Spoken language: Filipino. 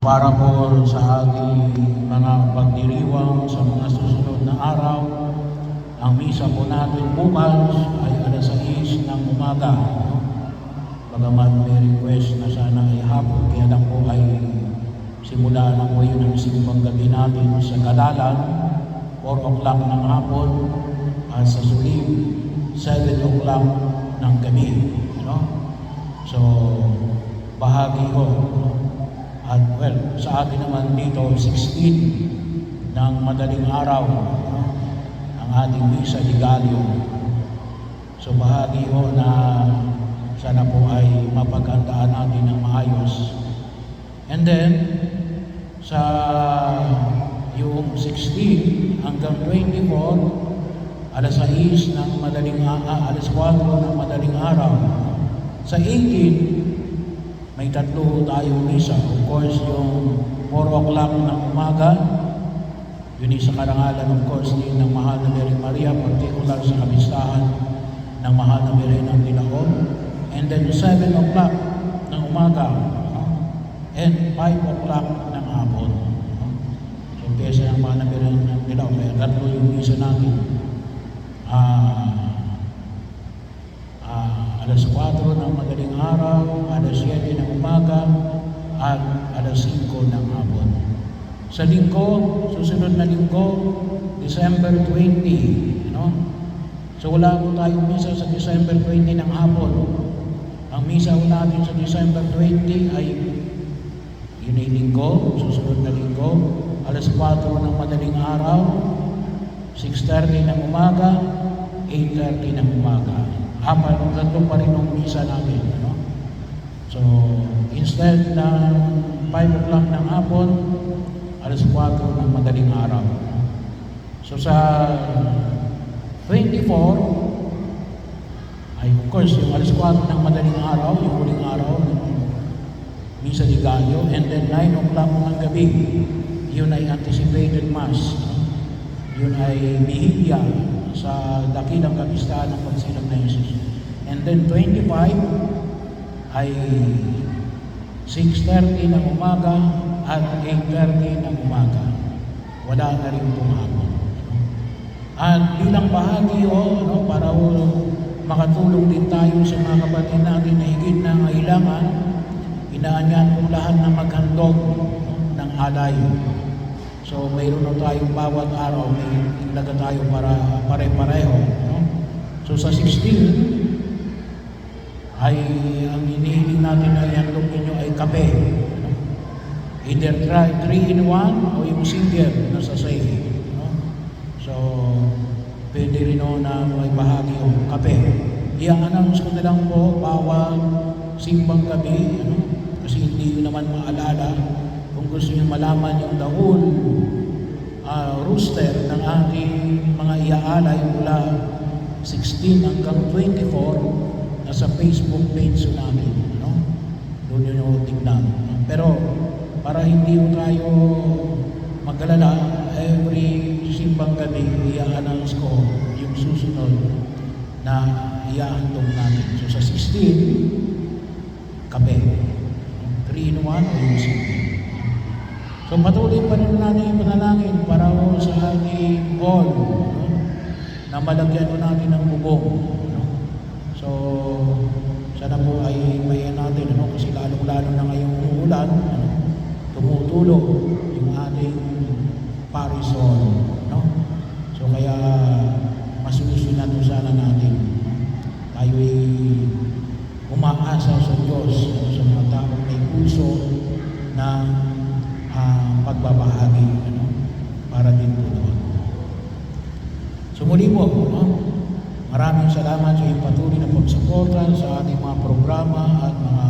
para po sa ating mga pagdiriwang sa mga susunod na araw. Ang misa po natin bukas ay alas 6 ng umaga. Bagamat may request na sana ay hapon, kaya lang po ay simula na po yun ang simbang gabi natin sa Galalan, 4 o'clock ng hapon, at sa Sulim, 7 o'clock ng gabi. So, bahagi ko. At well, sa atin naman dito, 16 ng madaling araw, ang ating misa di Gallo. So, bahagi ko na sana po ay mapaghandaan natin ng maayos. And then, sa yung 16 hanggang 24, alas 6 ng alas 4 ng madaling araw. Sa 18, may tatlo tayong misa. Of course, yung 4 o'clock ng umaga, yun sa karangalan, of course, din ng Mahal na Birhen Maria, particular sa kabistahan ng Mahal na Birhen ng Dinaon. And then 7 o'clock ng umaga, and 5 o'clock ng hapon. So, kesa ng Mahal na Birhen ng Dinaon, kaya tatlo yung misa natin. Alas 4 ng madaling araw, alas 7 ng umaga, at alas 5 ng hapon. Sa linggo, susunod na linggo, December 20. So wala po tayong misa sa December 20 ng hapon. Ang misa po natin sa December 20 ay yun ay linggo, susunod na linggo, alas 4 ng madaling araw, 6:30 ng umaga, 8:30 ng umaga. Tatlo pa rin ang misa natin. So, instead ng 5 o'clock ng hapon, alas 4 ng madaling araw. So, sa 24, ay of course, yung alas 4 ng madaling araw, yung huling araw, misa di Gallo, and then 9 o'clock ng gabi, yun ay anticipated mass. Yun ay bihilya sa dakilang kapistahan ng Pagsilang na Jesus. And then 25 ay 6:30 ng umaga at 8:30 ng umaga. Wala na rin pong hapon. At bilang bahagi para makatulong din tayo sa mga kapatid natin na higit na kailangan, inaanyahan kong lahat na maghandog ng alay. So, mayroon na tayong bawat araw, may ilaga tayo para pare-pareho. So, sa 16, ay ang inihiling natin na ihandog ninyo ay kape. Either 3-in-1 o yung single na sa sayo. So, pwede rin na may bahagi yung kape. I-announce ko na lang po bawat simbang gabi, kasi hindi nyo naman maalala. Kung gusto nyo malaman yung the whole roster ng ating mga iaalay mula 16 hanggang 24, nasa Facebook page namin. Doon nyo tignan. Pero para hindi tayo mag-alala, every simbang gabi, i-announce ko yung susunod na iahandog natin. So sa 16, kape. 3-in-1 o yung single. So patuloy pa rin natin yung panalangin para sa ating hall, na malagyan natin ng bubong. So sana po ay mayan natin, kasi lalong-lalo na ngayong umuulan, tumutulog yung ating parish hall. So kaya masusunod sana natin. Tayo ay umaasa sa Diyos, sa mga taong may puso na pagbabahagi para din po doon. So muli po, maraming salamat sa iyong patuloy na pagsuporta sa ating mga programa at mga